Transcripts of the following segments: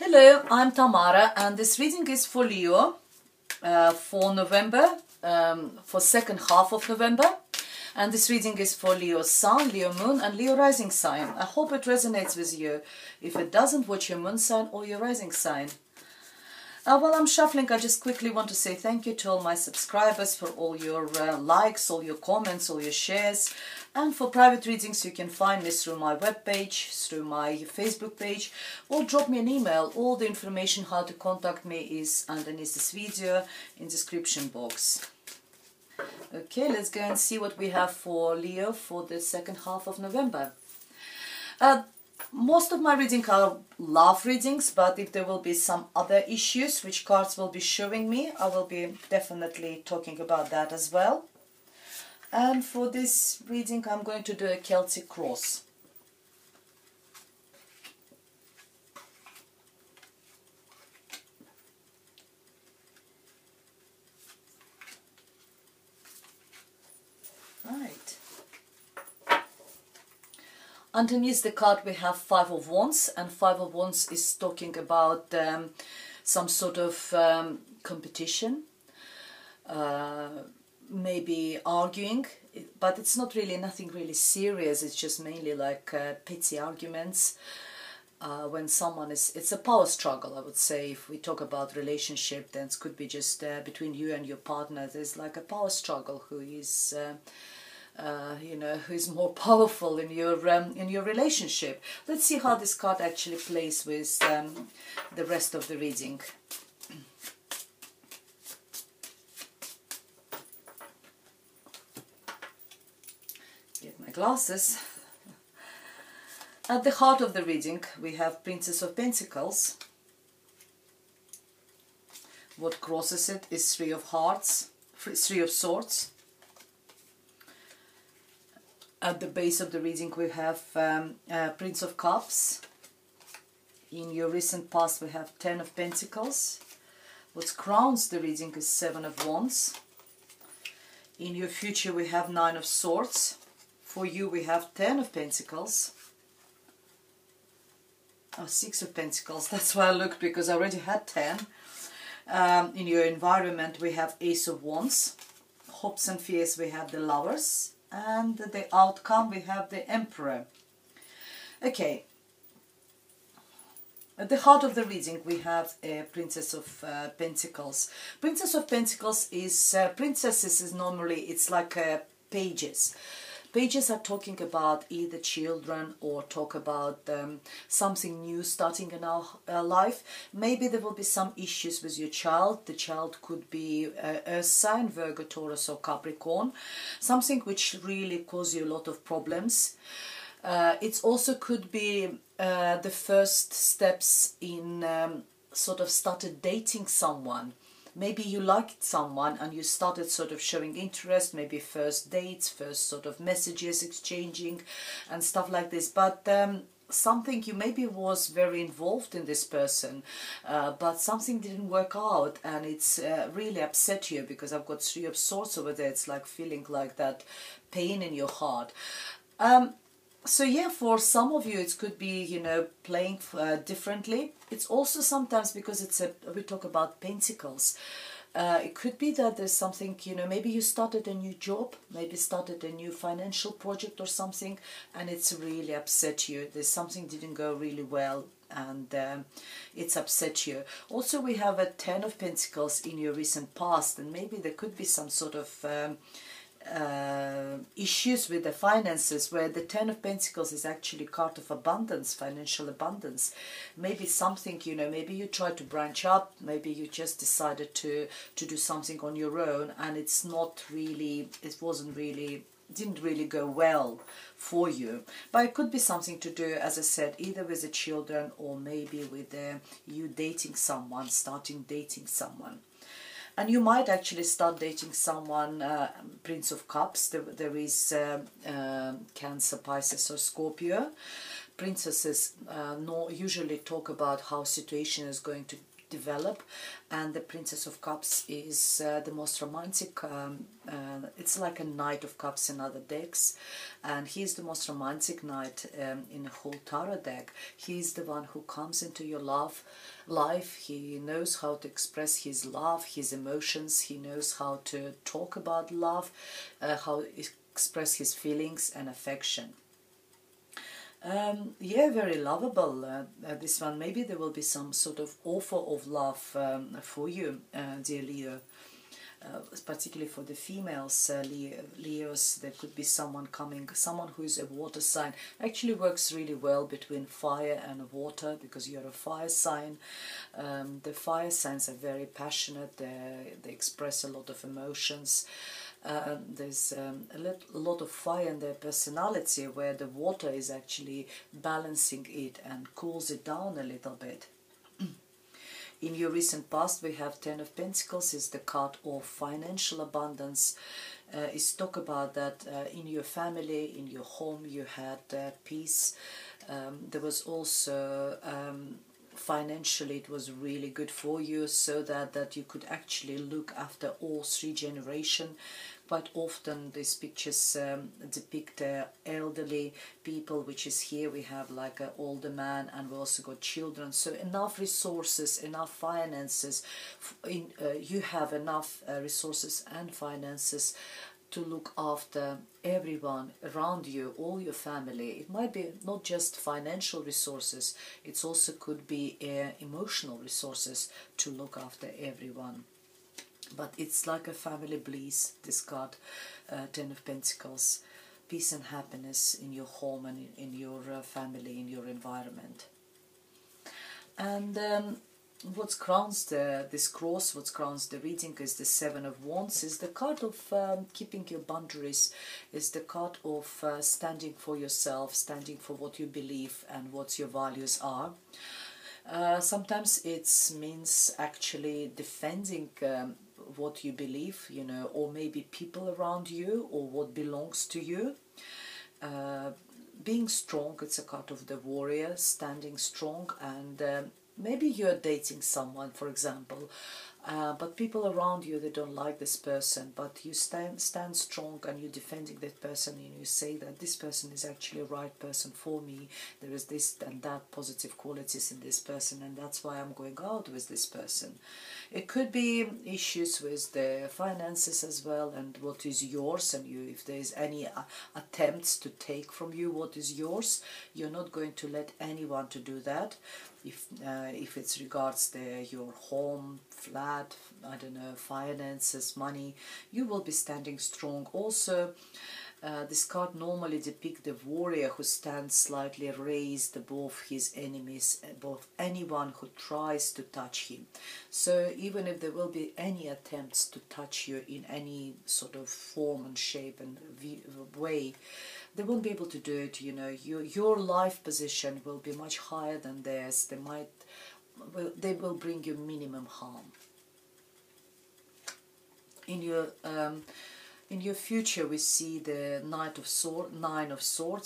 Hello, I'm Tamara and this reading is for Leo for November, for second half of November. And this reading is for Leo Sun, Leo Moon and Leo Rising sign. I hope it resonates with you. If it doesn't, watch your Moon sign or your Rising sign. While I'm shuffling, I just quickly want to say thank you to all my subscribers for all your likes, all your comments, all your shares. And for private readings, you can find me through my webpage, through my Facebook page, or drop me an email. All the information how to contact me is underneath this video in the description box. Okay, let's go and see what we have for Leo for the second half of November. Most of my readings are love readings, but if there will be some other issues which cards will be showing me, I will be definitely talking about that as well. And for this reading, I'm going to do a Celtic cross. Right. Underneath the card we have Five of Wands, and Five of Wands is talking about some sort of competition, maybe arguing, but it's not really nothing really serious. It's just mainly like petty arguments. When someone is, it's a power struggle, I would say. If we talk about relationship, then it could be just between you and your partner. There's like a power struggle who is who is more powerful in your relationship. Let's see how this card actually plays with the rest of the reading. Get my glasses. At the heart of the reading we have Princess of Pentacles. What crosses it is Three of Hearts, Three of Swords. At the base of the reading we have Prince of Cups. In your recent past we have Ten of Pentacles. What crowns the reading is Seven of Wands. In your future we have Nine of Swords. For you we have Ten of Pentacles. Oh, Six of Pentacles, that's why I looked, because I already had 10. In your environment we have Ace of Wands. Hopes and fears we have the Lovers. And the outcome we have the Emperor. Okay, at the heart of the reading we have a Princess of Pentacles. Princess of Pentacles is princesses is normally, it's like pages. Pages are talking about either children or talk about something new starting in our life. Maybe there will be some issues with your child. The child could be Earth sign, Virgo, Taurus or Capricorn. Something which really cause you a lot of problems. It also could be the first steps in sort of started dating someone. Maybe you liked someone and you started sort of showing interest, maybe first dates, first sort of messages exchanging and stuff like this. But something, you maybe was very involved in this person, but something didn't work out and it's really upset you, because I've got Three of Swords over there. It's like feeling like that pain in your heart. So yeah, for some of you it could be, playing differently. It's also sometimes because we talk about pentacles. It could be that there's something, maybe you started a new job, maybe started a new financial project or something, and it's really upset you. There's something didn't go really well and it's upset you. Also we have a Ten of Pentacles in your recent past, and maybe there could be some sort of issues with the finances, where the Ten of Pentacles is actually card of abundance, financial abundance. Maybe something, maybe you tried to branch up, maybe you just decided to do something on your own, and it's not really, didn't really go well for you. But it could be something to do, as I said, either with the children or maybe with you dating someone, starting dating someone. And you might actually start dating someone, Prince of Cups. There is Cancer, Pisces or Scorpio. Princesses usually talk about how situation is going develop. And the Princess of Cups is the most romantic, it's like a Knight of Cups in other decks, and he's the most romantic knight in the whole tarot deck. He's the one who comes into your life. He knows how to express his love, his emotions. He knows how to talk about love, how to express his feelings and affection. Yeah, very lovable, this one. Maybe there will be some sort of offer of love for you, dear Leo. Particularly for the females, Leos, there could be someone coming, someone who is a water sign. Actually works really well between fire and water, because you're a fire sign. The fire signs are very passionate, they express a lot of emotions. There's a lot of fire in their personality, where the water is actually balancing it and cools it down a little bit. In your recent past, we have Ten of Pentacles, is the card of financial abundance. It's talk about that in your family, in your home, you had peace. There was also financially it was really good for you, so that you could actually look after all three generations. Quite often these pictures depict elderly people, which is here we have like an older man, and we also got children. So enough resources, enough finances, you have enough resources and finances to look after everyone around you, all your family. It might be not just financial resources, it also could be emotional resources to look after everyone. But it's like a family bliss, this card, Ten of Pentacles. Peace and happiness in your home and in your family, in your environment. And what crowns this cross, what crowns the reading, is the Seven of Wands, is the card of keeping your boundaries, is the card of standing for yourself, standing for what you believe and what your values are. Sometimes it means actually defending what you believe, you know, or maybe people around you, or what belongs to you. Being strong, it's a card of the warrior, standing strong. And maybe you're dating someone, for example, but people around you, they don't like this person, but you stand strong and you're defending that person, and you say that this person is actually a right person for me. There is this and that positive qualities in this person, and that's why I'm going out with this person. It could be issues with the finances as well, and what is yours, and you, if there is any attempts to take from you what is yours, you're not going to let anyone to do that. If it's regards your home, flat, I don't know, finances, money, you will be standing strong. Also, this card normally depicts the warrior who stands slightly raised above his enemies, above anyone who tries to touch him. So even if there will be any attempts to touch you in any sort of form and shape and way, they won't be able to do it. You know, your life position will be much higher than theirs. They will bring you minimum harm. In your future, we see the Nine of Swords.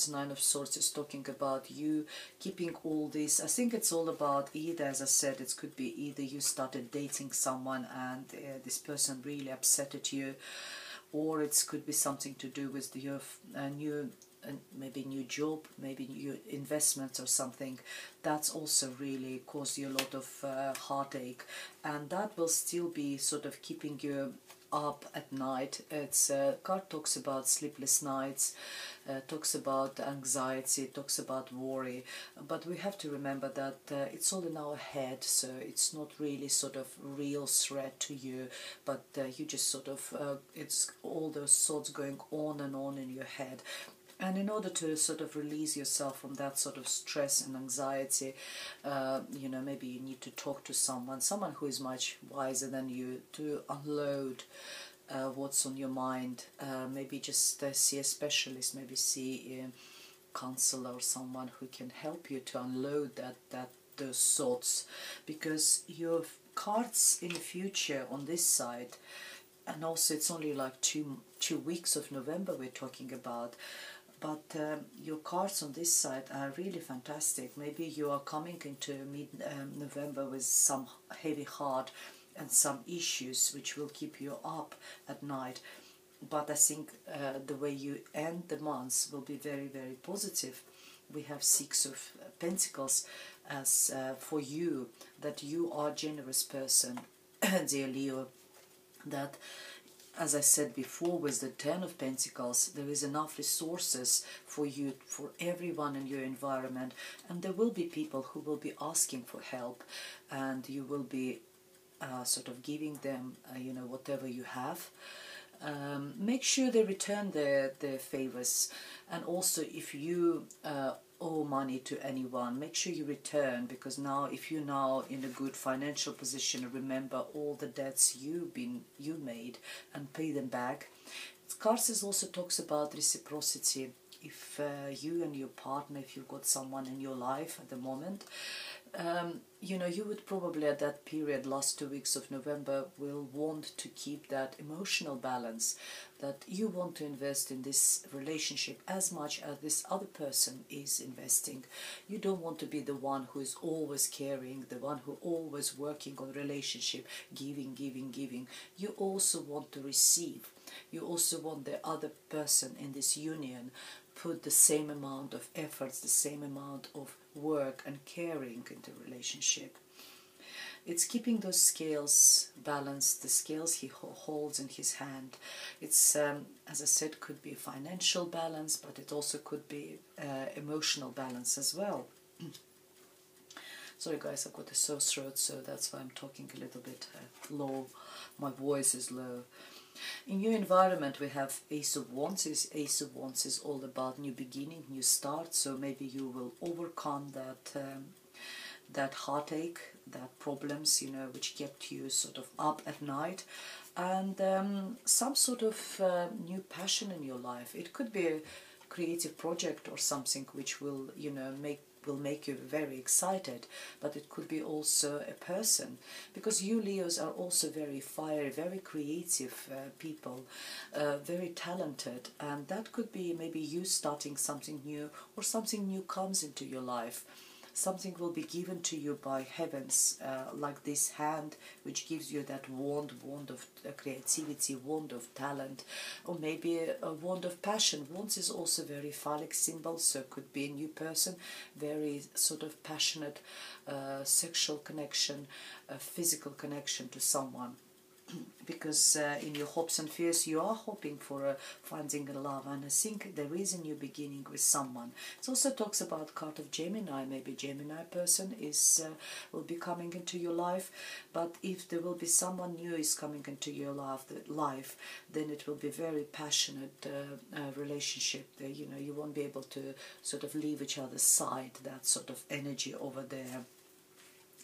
Nine of Swords is talking about you keeping all this. I think it's all about either, as I said, it could be either you started dating someone and this person really upset at you, or it could be something to do with your maybe new job, maybe new investments or something. That's also really caused you a lot of heartache, and that will still be sort of keeping you up at night. It's card talks about sleepless nights, talks about anxiety, talks about worry, but we have to remember that it's all in our head, so it's not really sort of real threat to you, but you just sort of it's all those thoughts going on and on in your head. And in order to sort of release yourself from that sort of stress and anxiety, you know, maybe you need to talk to someone who is much wiser than you, to unload what's on your mind. Maybe just see a specialist, maybe see a counselor or someone who can help you to unload those thoughts, because your cards in the future on this side, and also it's only like two weeks of November we're talking about. but your cards on this side are really fantastic. Maybe you are coming into mid-November with some heavy heart and some issues which will keep you up at night. But I think the way you end the months will be very, very positive. We have Six of Pentacles as for you, that you are a generous person, dear Leo, that, as I said before, with the Ten of Pentacles, there is enough resources for you, for everyone in your environment, and there will be people who will be asking for help, and you will be sort of giving them, you know, whatever you have. Make sure they return their favors, and also if you owe money to anyone, make sure you return, because now if you're now in a good financial position, remember all the debts you made and pay them back. Cards also talks about reciprocity. If you and your partner, if you've got someone in your life at the moment, you know, you would probably at that period, last 2 weeks of November, will want to keep that emotional balance, that you want to invest in this relationship as much as this other person is investing. You don't want to be the one who is always caring, the one who always working on relationship, giving, giving, giving. You also want to receive. You also want the other person in this union put the same amount of efforts, the same amount of work and caring into relationship. It's keeping those scales balanced, the scales he holds in his hand. It's, as I said, could be financial balance, but it also could be emotional balance as well. Sorry guys, I've got a sore throat, so that's why I'm talking a little bit low. My voice is low. In your environment we have Ace of Wands. Ace of Wands is all about new beginning, new start, so maybe you will overcome that heartache, that problems, you know, which kept you sort of up at night, and some sort of new passion in your life. It could be a creative project or something which will, you know, make you very excited, but it could be also a person, because you Leos are also very fiery, very creative people, very talented, and that could be maybe you starting something new, or something new comes into your life. Something will be given to you by heavens, like this hand which gives you that wand of creativity, wand of talent, or maybe a wand of passion. Wands is also very phallic symbol, so it could be a new person, very sort of passionate, sexual connection, physical connection to someone. Because in your hopes and fears you are hoping for finding a love, and I think there is a new beginning with someone. It also talks about card of Gemini. Maybe Gemini person will be coming into your life, but if there will be someone new is coming into your life, then it will be very passionate relationship. You know, you won't be able to sort of leave each other's side, that sort of energy over there.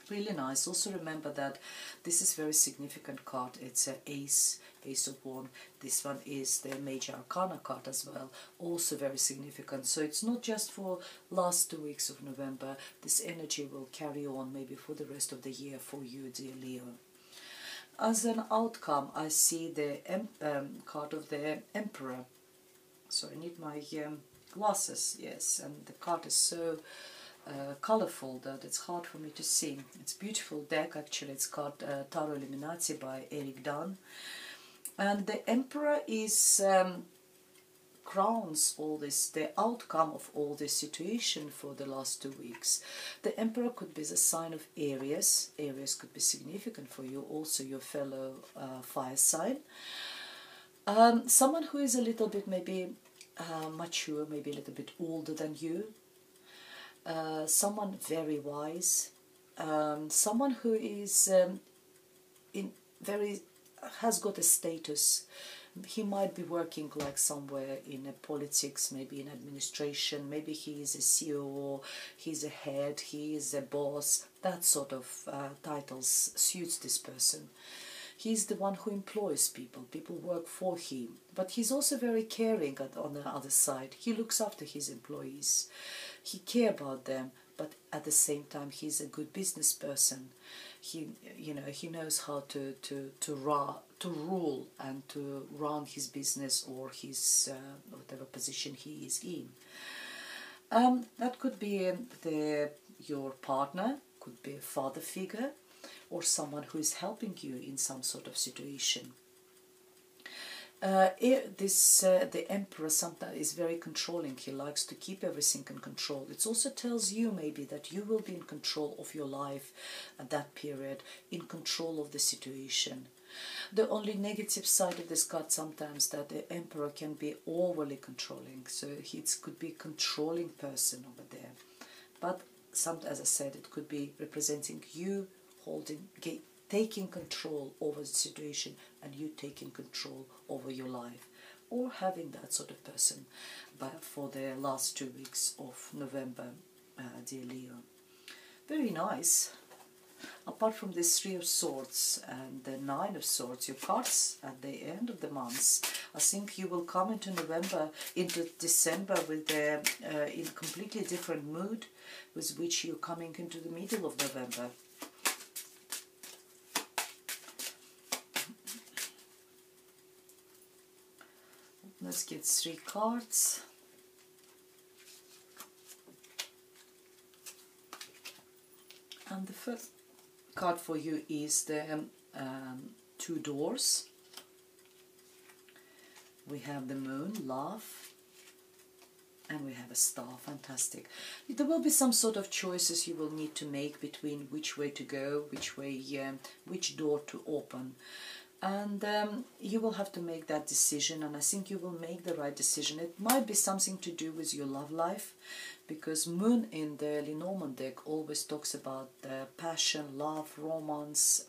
Really nice. Also remember that this is very significant card. It's an Ace of Wands. This one is the Major Arcana card as well, also very significant. So it's not just for last 2 weeks of November. This energy will carry on maybe for the rest of the year for you, dear Leo. As an outcome, I see the card of the Emperor. So I need my glasses, yes, and the card is so colorful that it's hard for me to see. It's a beautiful deck actually. It's called Tarot Illuminati by Dunne, and the Emperor is crowns all this, the outcome of all this situation for the last 2 weeks. The Emperor could be the sign of Aries. Aries could be significant for you, also your fellow fire sign. Someone who is a little bit maybe mature, maybe a little bit older than you. Someone very wise, someone who is has got a status. He might be working like somewhere in politics, maybe in administration, maybe he is a CEO, he's a head, he is a boss. That sort of titles suits this person. He's the one who employs people. People work for him. But he's also very caring on the other side. He looks after his employees. He cares about them. but at the same time he's a good business person. He, you know, he knows how to rule and to run his business or his whatever position he is in. That could be your partner, could be a father figure, or someone who is helping you in some sort of situation. The Emperor sometimes is very controlling. He likes to keep everything in control. It also tells you maybe that you will be in control of your life at that period, in control of the situation. The only negative side of this card sometimes that the Emperor can be overly controlling. So he could be a controlling person over there. But as I said, it could be representing you taking control over the situation and you taking control over your life, or having that sort of person for the last 2 weeks of November, dear Leo. Very nice. Apart from this Three of Swords and the Nine of Swords, your cards at the end of the months, I think you will come into December with in a completely different mood with which you're coming into the middle of November. Let's get 3 cards. And the first card for you is the 2 doors. We have the moon, love, and we have a star. Fantastic. There will be some sort of choices you will need to make between which way to go, which door to open. And you will have to make that decision, and I think you will make the right decision. It might be something to do with your love life, because Moon in the Lenormand deck always talks about passion, love, romance,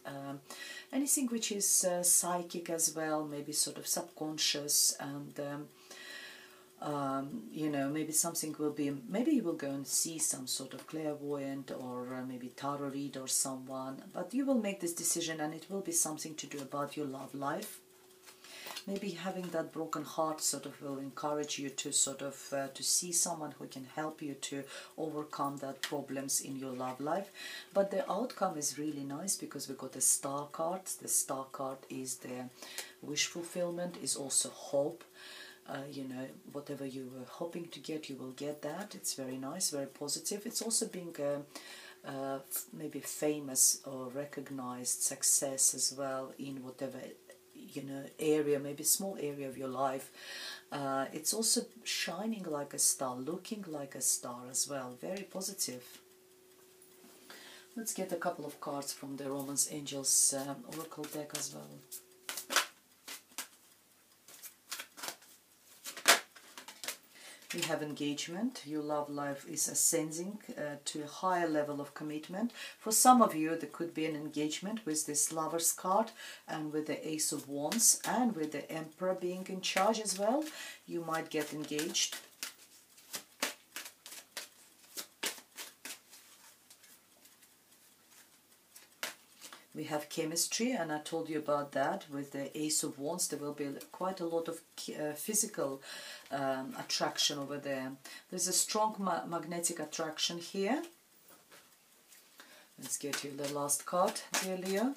anything which is psychic as well, maybe sort of subconscious, and you know, maybe something will be, maybe you will go and see some sort of clairvoyant or maybe tarot reader or someone, but you will make this decision and it will be something to do about your love life. Maybe having that broken heart sort of will encourage you to sort of to see someone who can help you to overcome that problems in your love life. But the outcome is really nice because we got the Star card. The Star card is the wish fulfillment, is also hope. You know, whatever you were hoping to get, you will get that. It's very nice, very positive. It's also being maybe famous or recognized success as well in whatever, you know, area, maybe small area of your life. It's also shining like a star, looking like a star as well. Very positive. Let's get a couple of cards from the Romance Angels Oracle deck as well. We have engagement. Your love life is ascending to a higher level of commitment. For some of you, there could be an engagement with this Lover's card and with the Ace of Wands and with the Emperor being in charge as well. You might get engaged. We have chemistry, and I told you about that. With the Ace of Wands, there will be quite a lot of physical attraction over there. There's a strong magnetic attraction here. Let's get you the last card, dear Leo.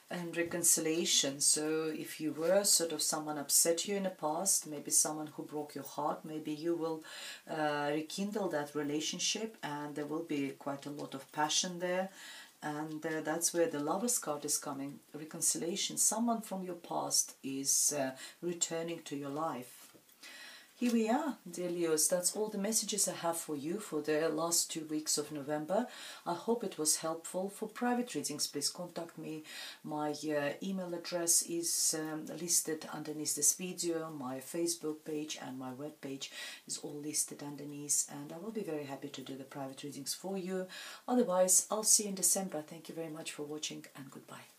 And reconciliation. So if you were sort of someone upset you in the past, maybe someone who broke your heart, maybe you will rekindle that relationship, and there will be quite a lot of passion there. And that's where the Lover's card is coming. Reconciliation. Someone from your past is returning to your life. Here we are, dear Leos. That's all the messages I have for you for the last 2 weeks of November. I hope it was helpful. For private readings, please contact me. My email address is listed underneath this video. My Facebook page and my web page is all listed underneath, and I will be very happy to do the private readings for you. Otherwise, I'll see you in December. Thank you very much for watching, and goodbye.